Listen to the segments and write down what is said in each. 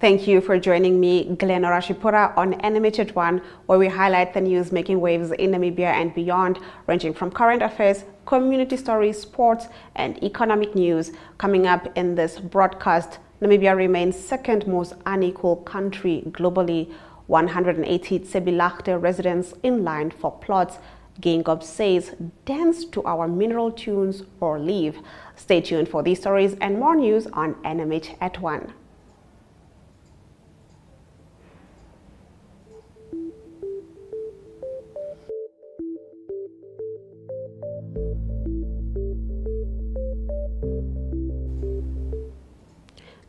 Thank you for joining me, Glenora Shipura, on NMH at 1, where we highlight the news making waves in Namibia and beyond, ranging from current affairs, community stories, sports, and economic news. Coming up in this broadcast, Namibia remains second most unequal country globally. 180 Tseiblaagte residents in line for plots. Geingob says, dance to our mineral tunes or leave. Stay tuned for these stories and more news on NMH at 1.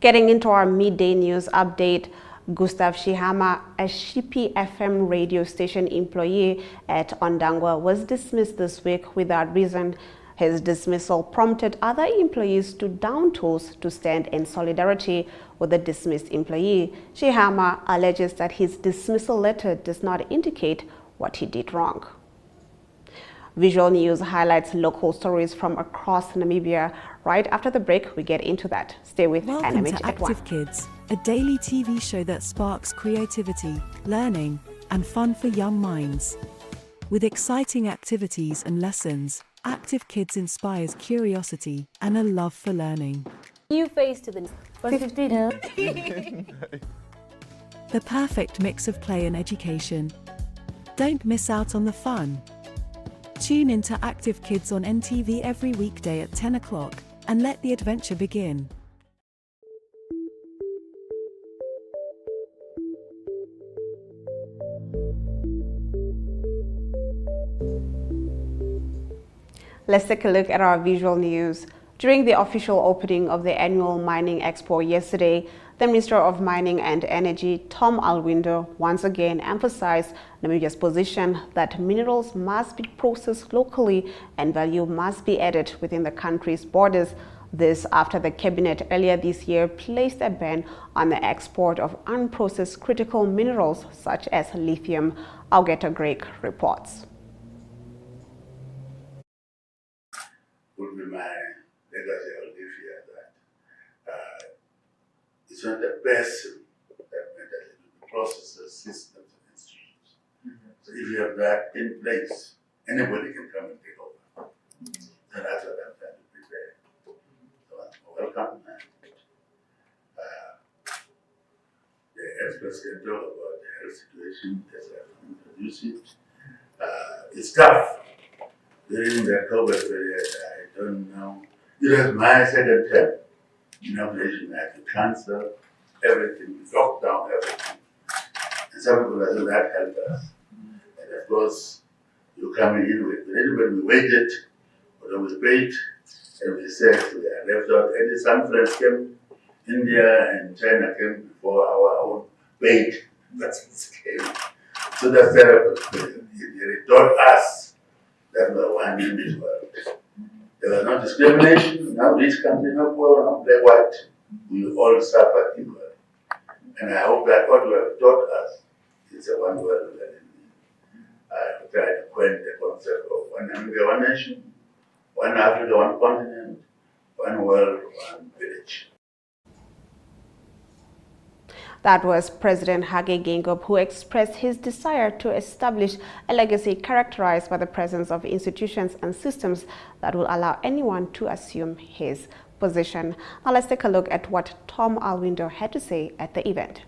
Getting into our midday news update, Gustav Shihama, a Shipi FM radio station employee at Ondangwa, was dismissed this week without reason. His dismissal prompted other employees to down tools to stand in solidarity with the dismissed employee. Shihama alleges that his dismissal letter does not indicate what he did wrong. Visual News highlights local stories from across Namibia. Right after the break, we get into that. Stay with Welcome NMH to at 1. Active Kids, a daily TV show that sparks creativity, learning, and fun for young minds. With exciting activities and lessons, Active Kids inspires curiosity and a love for learning. New face to the 15. The perfect mix of play and education. Don't miss out on the fun. Tune into Active Kids on NTV every weekday at 10 o'clock and let the adventure begin. Let's take a look at our visual news. During the official opening of the annual Mining Expo yesterday, the Minister of Mining and Energy, Tom Alwindo, once again emphasized Namibia's position that minerals must be processed locally and value must be added within the country's borders. This after the cabinet earlier this year placed a ban on the export of unprocessed critical minerals such as lithium. Augeta Greg reports. Would be my legacy of this year that it's not the person that matters, the processes, systems, and institutions. So if you have that in place, anybody can come and take over. So that's what I'm trying to prepare. So welcome. The experts can talk about the health situation as I introduce it. It's tough. During the COVID period, I don't know. It was my second term. Inoculation, I had to cancel everything, lock down everything. And some people said that helped us. And of course, you coming in with a little bit, we waited, but then we wait, and we said we are left out. And some friends came, India and China came before our own wait. That's came. So that's terrible. It taught us that we are one in this world. There was no discrimination, no rich country, no poor, no black, white. We all suffer equally. And I hope that what you have taught us is a one world we are living in. I try to coin the concept of one Namibia, one nation, one Africa, one continent, one world, one village. That was President Hage Geingob, who expressed his desire to establish a legacy characterized by the presence of institutions and systems that will allow anyone to assume his position. Now let's take a look at what Tom Alwindo had to say at the event.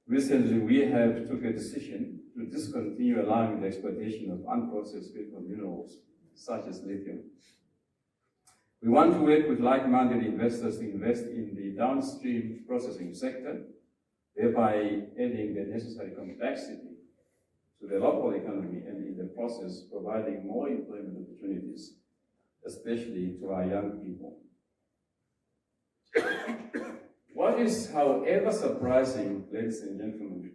Recently, we have took a decision to discontinue allowing the exploitation of unprocessed critical minerals, such as lithium. We want to work with like-minded investors to invest in the downstream processing sector, thereby adding the necessary complexity to the local economy and in the process providing more employment opportunities, especially to our young people. What is, however, surprising, ladies and gentlemen,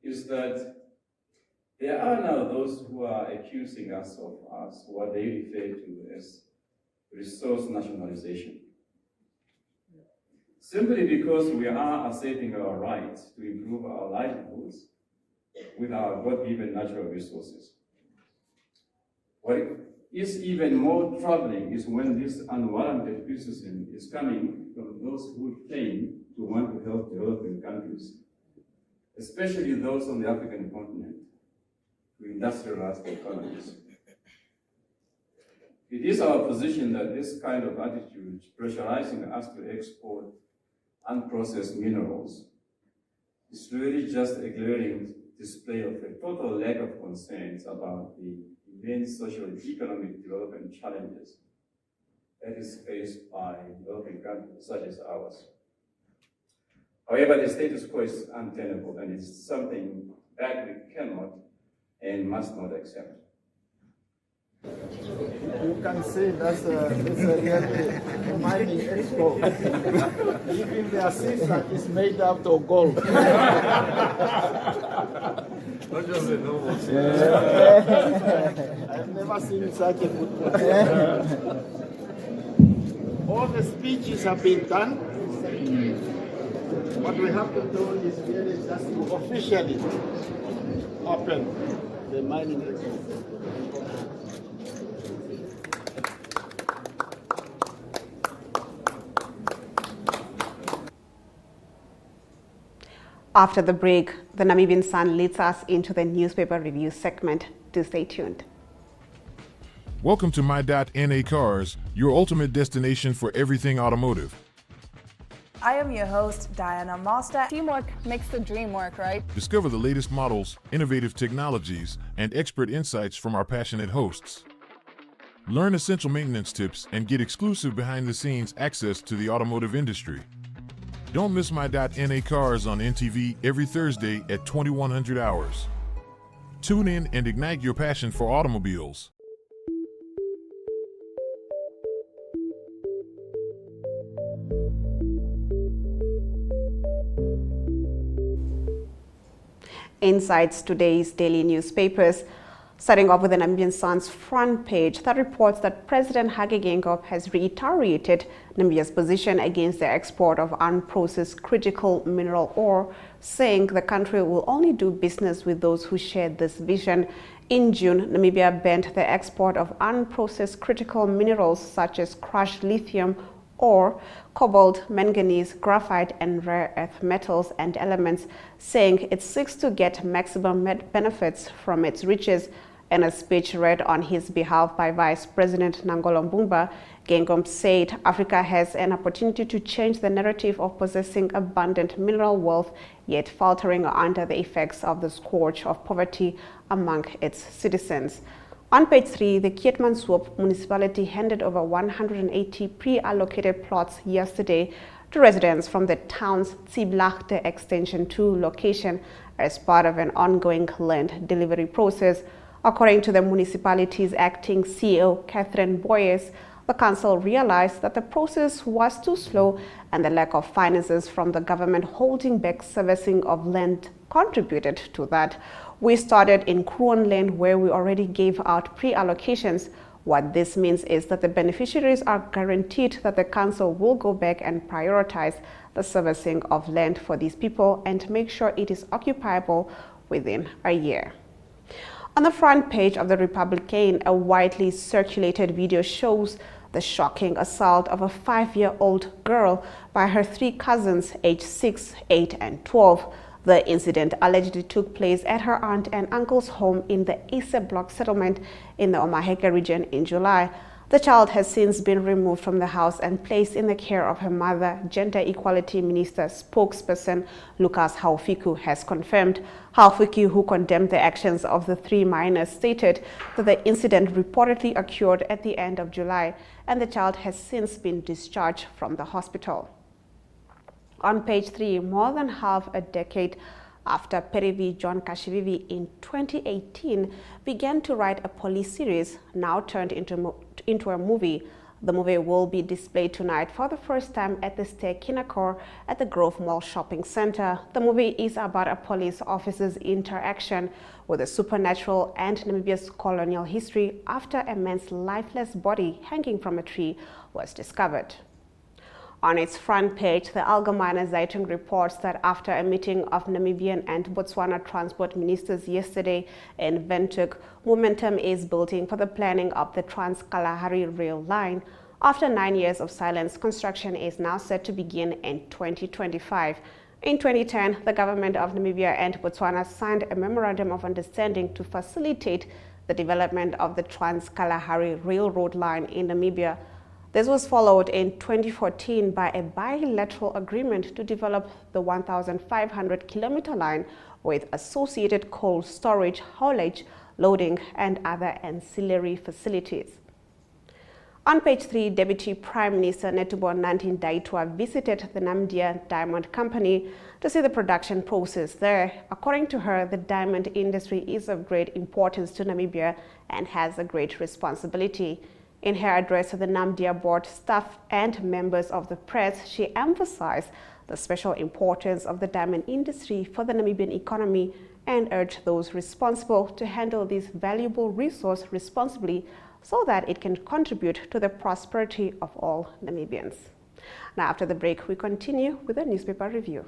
is that there are now those who are accusing us of what they refer to as resource nationalization. Simply because we are asserting our right to improve our livelihoods with our God-given natural resources. What is even more troubling is when this unwarranted criticism is coming from those who claim to want to help developing countries, especially those on the African continent, to industrialize their economies. It is our position that this kind of attitude, pressurizing us to export unprocessed minerals, is really just a glaring display of a total lack of concerns about the immense social and economic development challenges that is faced by developing countries such as ours. However, the status quo is untenable, and it's something that we cannot and must not accept. You can see that's a real mining expo. Even the assistant is made out of gold. Not just a normal. I've never seen such a good one. All the speeches have been done. What we have to do is really just to officially open the mining expo. After the break, the Namibian Sun leads us into the newspaper review segment. Do stay tuned. Welcome to My.NA Cars, your ultimate destination for everything automotive. I am your host, Diana Master. Teamwork makes the dream work, right? Discover the latest models, innovative technologies, and expert insights from our passionate hosts. Learn essential maintenance tips and get exclusive behind-the-scenes access to the automotive industry. Don't miss My.NA Cars on NTV every Thursday at 2100 hours. Tune in and ignite your passion for automobiles. Inside today's daily newspapers, starting off with the Namibian Sun's front page that reports that President Hage Geingob has reiterated Namibia's position against the export of unprocessed critical mineral ore, saying the country will only do business with those who share this vision. In June, Namibia banned the export of unprocessed critical minerals such as crushed lithium ore, cobalt, manganese, graphite, and rare earth metals and elements, saying it seeks to get maximum benefits from its riches. In a speech read on his behalf by Vice President Nangolo Mbumba, Geingob said Africa has an opportunity to change the narrative of possessing abundant mineral wealth, yet faltering under the effects of the scourge of poverty among its citizens. On page 3, the Keetmanshoop municipality handed over 180 pre-allocated plots yesterday to residents from the town's Tseiblaagte Extension 2 location as part of an ongoing land delivery process. According to the municipality's acting CEO, Catherine Boyes, the council realized that the process was too slow and the lack of finances from the government holding back servicing of land contributed to that. We started in Kruon Land, where we already gave out pre-allocations. What this means is that the beneficiaries are guaranteed that the council will go back and prioritize the servicing of land for these people and make sure it is occupiable within a year. On the front page of the Republican, a widely circulated video shows the shocking assault of a 5-year-old girl by her 3 cousins aged 6, 8, and 12. The incident allegedly took place at her aunt and uncle's home in the Asa Block settlement in the Omaheke region in July. The child has since been removed from the house and placed in the care of her mother, Gender Equality Minister spokesperson Lucas Haufiku has confirmed. Haufiku, who condemned the actions of the 3 minors, stated that the incident reportedly occurred at the end of July and the child has since been discharged from the hospital. On page 3, more than half a decade after Perry v. John Kashivivi in 2018 began to write a police series, now turned into a movie. The movie will be displayed tonight for the first time at the Stair Kinakor at the Grove Mall Shopping Center. The movie is about a police officer's interaction with the supernatural and Namibia's colonial history after a man's lifeless body hanging from a tree was discovered. On its front page, the Algemeine Zeitung reports that after a meeting of Namibian and Botswana transport ministers yesterday in Windhoek, momentum is building for the planning of the Trans-Kalahari rail line. After 9 years of silence, construction is now set to begin in 2025. In 2010, the government of Namibia and Botswana signed a memorandum of understanding to facilitate the development of the Trans-Kalahari railroad line in Namibia. This was followed in 2014 by a bilateral agreement to develop the 1,500-kilometer line with associated cold storage, haulage, loading, and other ancillary facilities. On page 3, Deputy Prime Minister Netumbo Nandi-Ndaitwah visited the Namibia Diamond Company to see the production process there. According to her, the diamond industry is of great importance to Namibia and has a great responsibility. In her address to the Namibia board staff and members of the press, she emphasized the special importance of the diamond industry for the Namibian economy and urged those responsible to handle this valuable resource responsibly so that it can contribute to the prosperity of all Namibians. Now, after the break, we continue with a newspaper review.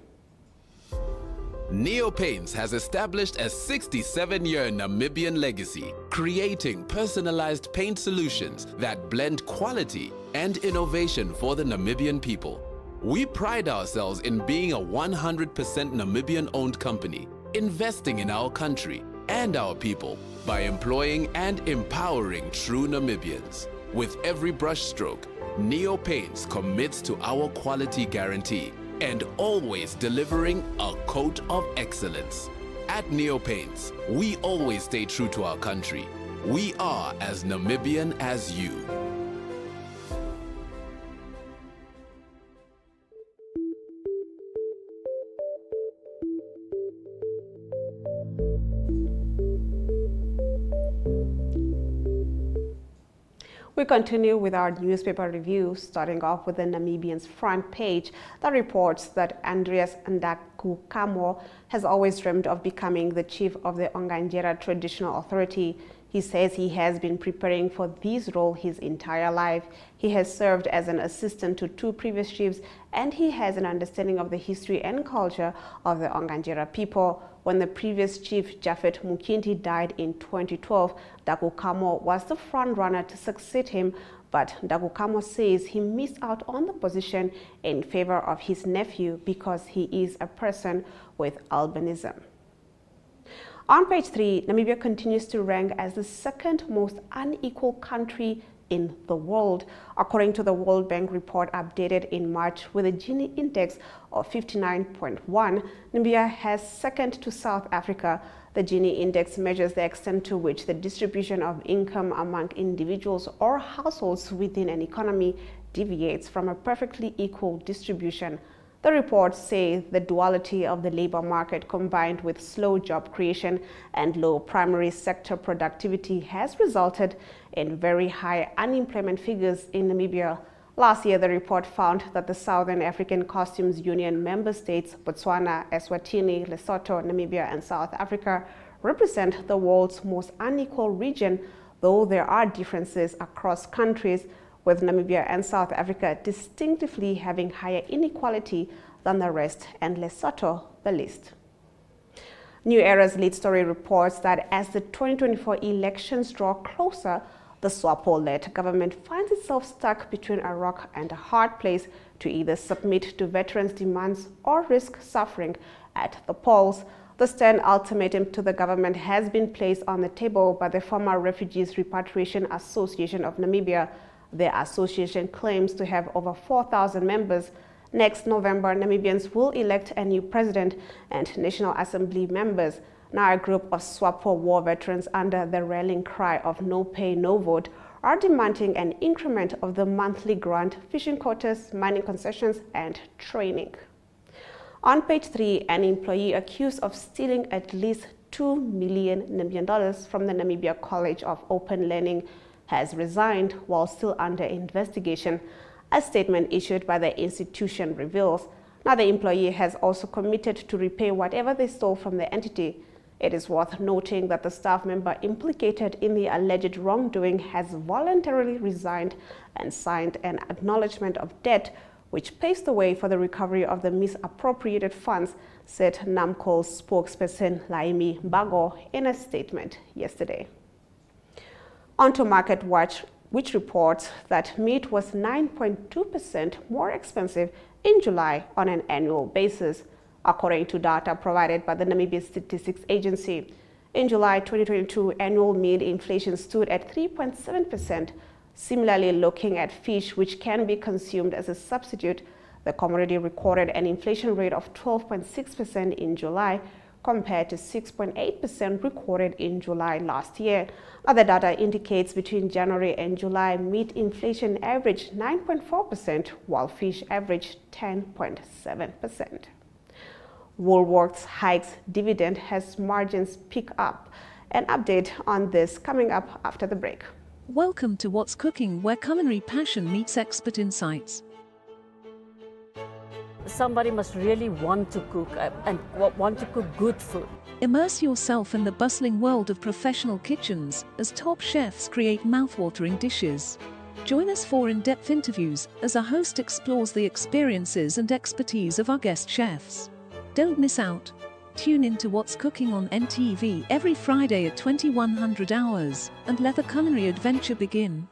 Neo Paints has established a 67-year Namibian legacy, creating personalized paint solutions that blend quality and innovation for the Namibian people. We pride ourselves in being a 100% Namibian-owned company, investing in our country and our people by employing and empowering true Namibians. With every brushstroke, Neo Paints commits to our quality guarantee and always delivering a coat of excellence. At Neo Paints, we always stay true to our country. We are as Namibian as you. We continue with our newspaper review, starting off with the Namibian's front page that reports that Andreas Ndakukamo has always dreamed of becoming the chief of the Onganjera Traditional Authority. He says he has been preparing for this role his entire life. He has served as an assistant to 2 previous chiefs, and he has an understanding of the history and culture of the Onganjera people. When the previous chief, Japhet Mukindi, died in 2012, Ndakukamo was the front-runner to succeed him, but Ndakukamo says he missed out on the position in favor of his nephew because he is a person with albinism. On page 3, Namibia continues to rank as the 2nd most unequal country in the world. According to the World Bank report updated in March with a Gini index of 59.1, Namibia has 2nd to South Africa. The Gini index measures the extent to which the distribution of income among individuals or households within an economy deviates from a perfectly equal distribution. The reports say the duality of the labor market combined with slow job creation and low primary sector productivity has resulted in very high unemployment figures in Namibia. Last year, the report found that the Southern African Customs Union member states, Botswana, Eswatini, Lesotho, Namibia, and South Africa, represent the world's most unequal region, though there are differences across countries, with Namibia and South Africa distinctively having higher inequality than the rest, and Lesotho the least. New Era's lead story reports that as the 2024 elections draw closer, the SWAPO-led government finds itself stuck between a rock and a hard place to either submit to veterans' demands or risk suffering at the polls. The stern ultimatum to the government has been placed on the table by the former Refugees Repatriation Association of Namibia. The association claims to have over 4,000 members. Next November, Namibians will elect a new president and National Assembly members. Now, a group of SWAPO war veterans under the rallying cry of no pay, no vote are demanding an increment of the monthly grant, fishing quotas, mining concessions, and training. On page 3, an employee accused of stealing at least $2 million Namibian from the Namibia College of Open Learning has resigned while still under investigation. A statement issued by the institution reveals. Now, the employee has also committed to repay whatever they stole from the entity. It is worth noting that the staff member implicated in the alleged wrongdoing has voluntarily resigned and signed an acknowledgement of debt, which paves the way for the recovery of the misappropriated funds, said NAMCO's spokesperson Laimi Bago in a statement yesterday. On to Market Watch, which reports that meat was 9.2% more expensive in July on an annual basis, according to data provided by the Namibia Statistics Agency. In July 2022, annual meat inflation stood at 3.7%. Similarly, looking at fish, which can be consumed as a substitute, the commodity recorded an inflation rate of 12.6% in July, compared to 6.8% recorded in July last year. Other data indicates between January and July, meat inflation averaged 9.4%, while fish averaged 10.7%. Woolworths hikes dividend as margins pick up. An update on this coming up after the break. Welcome to What's Cooking, where culinary passion meets expert insights. Somebody must really want to cook and want to cook good food. Immerse yourself in the bustling world of professional kitchens as top chefs create mouth-watering dishes. Join us for in-depth interviews as our host explores the experiences and expertise of our guest chefs. Don't miss out. Tune in to What's Cooking on NTV every Friday at 2100 hours and let the culinary adventure begin.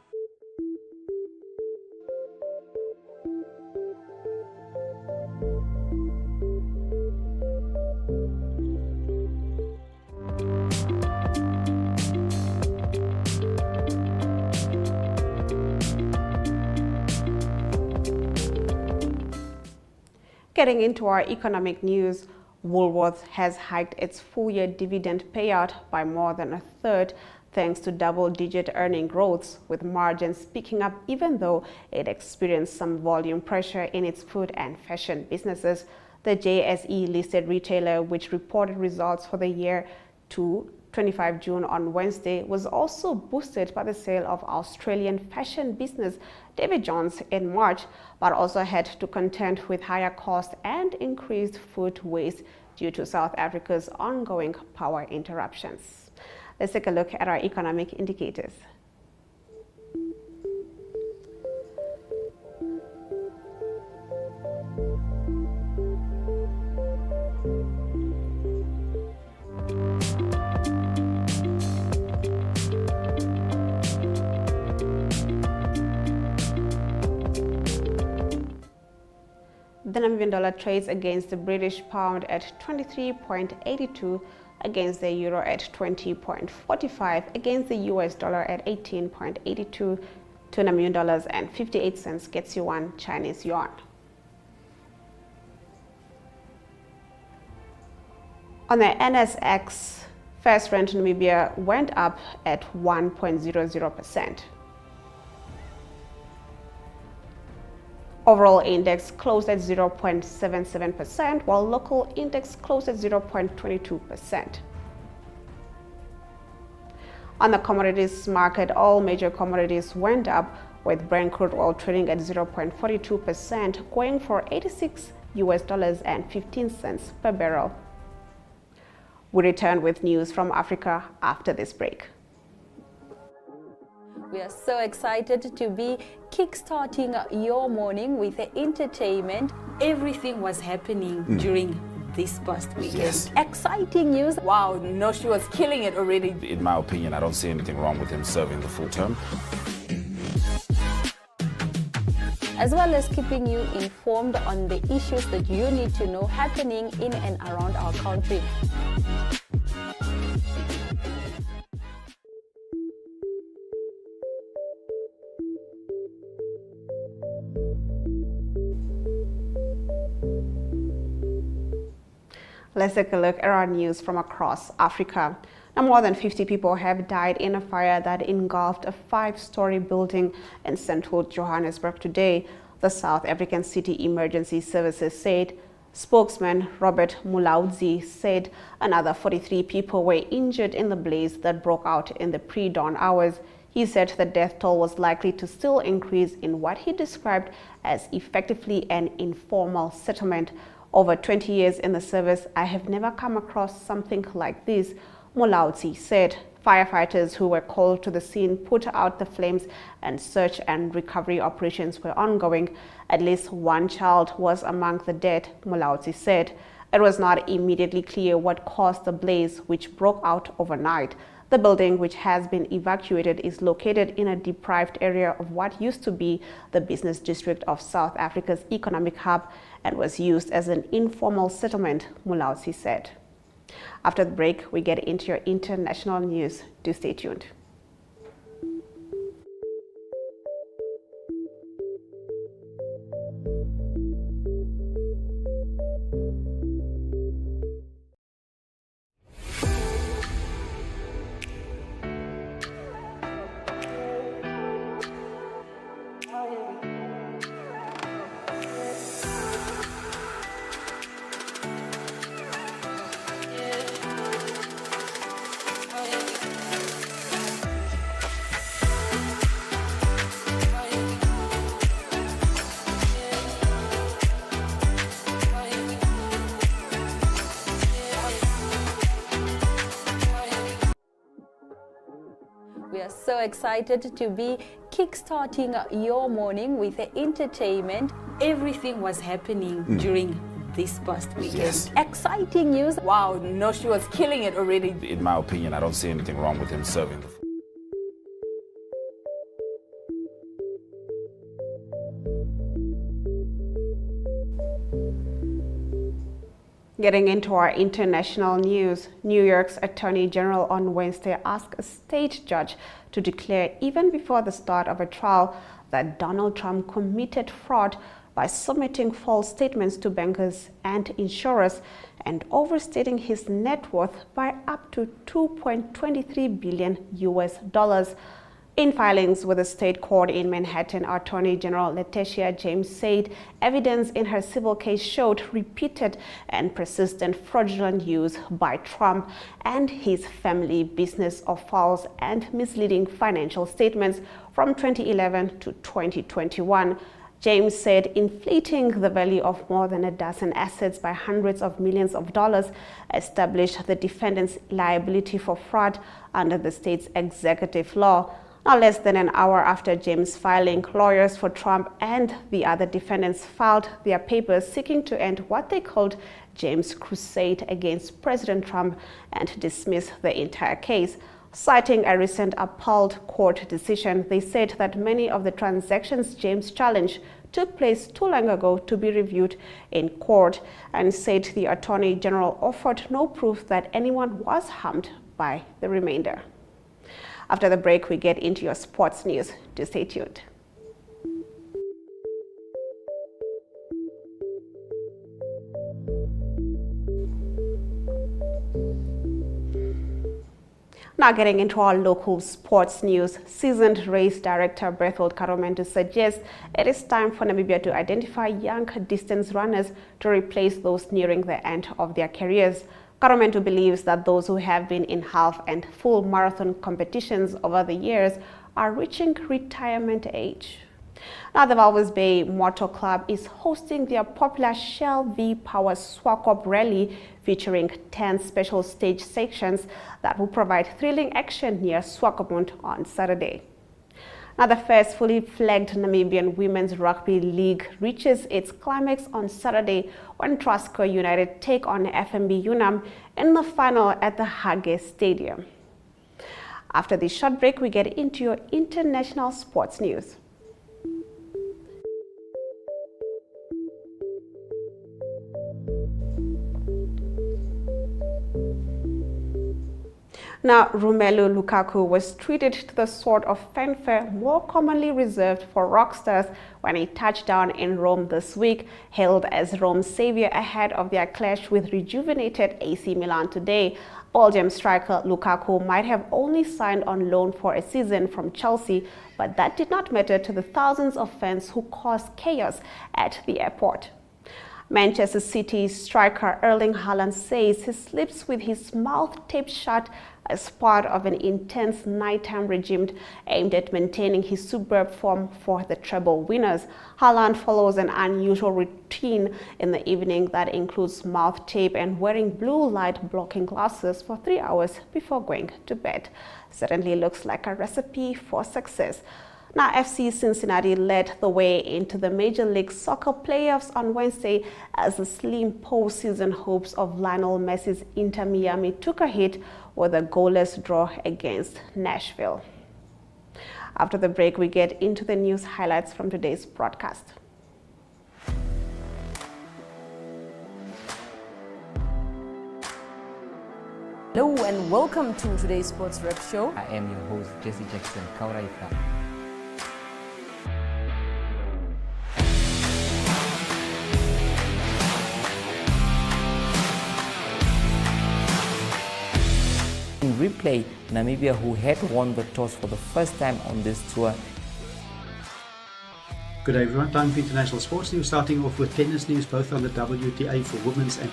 Getting into our economic news, Woolworths has hiked its full-year dividend payout by more than a third, thanks to double-digit earning growths, with margins picking up even though it experienced some volume pressure in its food and fashion businesses. The JSE-listed retailer, which reported results for the year to 25 June on Wednesday, was also boosted by the sale of Australian fashion business David Jones in March, but also had to contend with higher costs and increased food waste due to South Africa's ongoing power interruptions. Let's take a look at our economic indicators. The Namibian dollar trades against the British pound at 23.82, against the euro at 20.45, against the US dollar at 18.82, 2 Namibian dollars and 58 cents gets you 1 Chinese yuan. On the NSX, first rent Namibia went up at 1.00%. Overall index closed at 0.77%, while local index closed at 0.22%. On the commodities market, all major commodities went up, with Brent crude oil trading at 0.42%, going for $86.15 per barrel. We return with news from Africa after this break. We are so excited to be kickstarting your morning with entertainment. Everything was happening during this past weekend. Yes. Exciting news. Wow, no, she was killing it already. In my opinion, I don't see anything wrong with him serving the full term. As well as keeping you informed on the issues that you need to know happening in and around our country. Let's take a look at our news from across Africa. Now, more than 50 people have died in a fire that engulfed a 5-story building in central Johannesburg today, the South African City Emergency Services said. Spokesman Robert Mulaudzi said another 43 people were injured in the blaze that broke out in the pre-dawn hours. He said the death toll was likely to still increase in what he described as effectively an informal settlement. Over 20 years in the service, I have never come across something like this, Mulaudzi said. Firefighters who were called to the scene put out the flames and search and recovery operations were ongoing. At least one child was among the dead, Mulaudzi said. It was not immediately clear what caused the blaze, which broke out overnight. The building, which has been evacuated, is located in a deprived area of what used to be the business district of South Africa's economic hub and was used as an informal settlement, Mulaudzi said. After the break, we get into your international news. Do stay tuned. We are so excited to be kickstarting your morning with entertainment. Everything was happening during this past weekend. Yes. Exciting news. Wow, no, she was killing it already. In my opinion, I don't see anything wrong with him serving the Getting into our international news, New York's Attorney General on Wednesday asked a state judge to declare, even before the start of a trial, that Donald Trump committed fraud by submitting false statements to bankers and insurers and overstating his net worth by up to $2.23 billion US. In filings with the state court in Manhattan, Attorney General Letitia James said evidence in her civil case showed repeated and persistent fraudulent use by Trump and his family business of false and misleading financial statements from 2011 to 2021. James said inflating the value of more than a dozen assets by hundreds of millions of dollars established the defendant's liability for fraud under the state's executive law. Now, less than an hour after James' filing, lawyers for Trump and the other defendants filed their papers seeking to end what they called James' crusade against President Trump and dismiss the entire case. Citing a recent appellate court decision, they said that many of the transactions James challenged took place too long ago to be reviewed in court, and said the Attorney General offered no proof that anyone was harmed by the remainder. After the break, we get into your sports news. Do stay tuned. Now getting into our local sports news, seasoned race director Berthold Karomentu suggests it is time for Namibia to identify young distance runners to replace those nearing the end of their careers. Karomentu believes that those who have been in half and full marathon competitions over the years are reaching retirement age. Now, the Walvis Bay Motor Club is hosting their popular Shell V Power Swakop Rally featuring 10 special stage sections that will provide thrilling action near Swakopmund on Saturday. Now, the first fully flagged Namibian Women's Rugby League reaches its climax on Saturday when Trasco United take on FNB Unam in the final at the Hage Stadium. After this short break, we get into your international sports news. Now, Romelu Lukaku was treated to the sort of fanfare more commonly reserved for rock stars when he touched down in Rome this week, hailed as Rome's savior ahead of their clash with rejuvenated AC Milan today. Belgium striker Lukaku might have only signed on loan for a season from Chelsea, but that did not matter to the thousands of fans who caused chaos at the airport. Manchester City striker Erling Haaland says he sleeps with his mouth taped shut as part of an intense nighttime regime aimed at maintaining his superb form for the treble winners. Haaland follows an unusual routine in the evening that includes mouth tape and wearing blue light blocking glasses for 3 hours before going to bed. Certainly looks like a recipe for success. Now, FC Cincinnati led the way into the Major League Soccer playoffs on Wednesday as the slim postseason hopes of Lionel Messi's Inter Miami took a hit with a goalless draw against Nashville. After the break, we get into the news highlights from today's broadcast. Hello and welcome to today's Sports Rep Show. I am your host, Jesse Jackson Kauraika. In replay, Namibia, who had won the toss for the first time on this tour. Good day everyone, time for international sports news, starting off with tennis news both on the WTA for women's and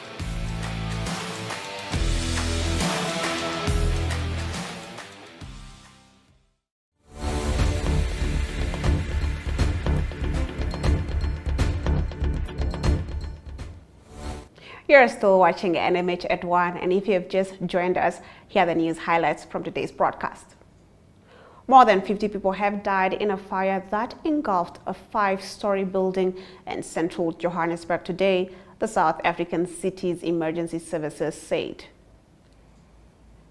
You're still watching NMH at 1, and if you have just joined us, here are the news highlights from today's broadcast. More than 50 people have died in a fire that engulfed a 5-story building in central Johannesburg today, the South African city's emergency services said.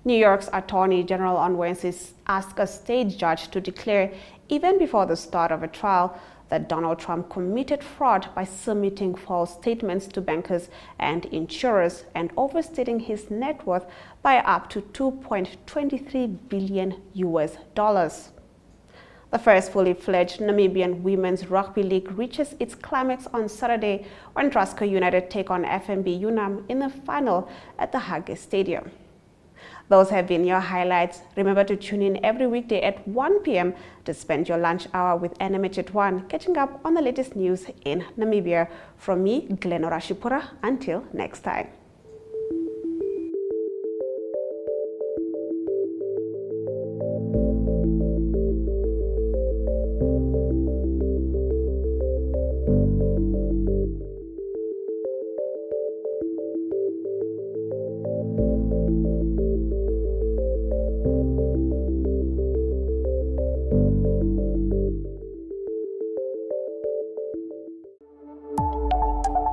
New York's Attorney General on Wednesday asked a state judge to declare, even before the start of a trial, that Donald Trump committed fraud by submitting false statements to bankers and insurers and overstating his net worth by up to $2.23 billion. The first fully fledged Namibian Women's Rugby League reaches its climax on Saturday when Trasco United take on FNB Unam in the final at the Hage Stadium. Those have been your highlights. Remember to tune in every weekday at 1 p.m. to spend your lunch hour with NMH at 1, catching up on the latest news in Namibia. From me, Glenora Shipura, until next time.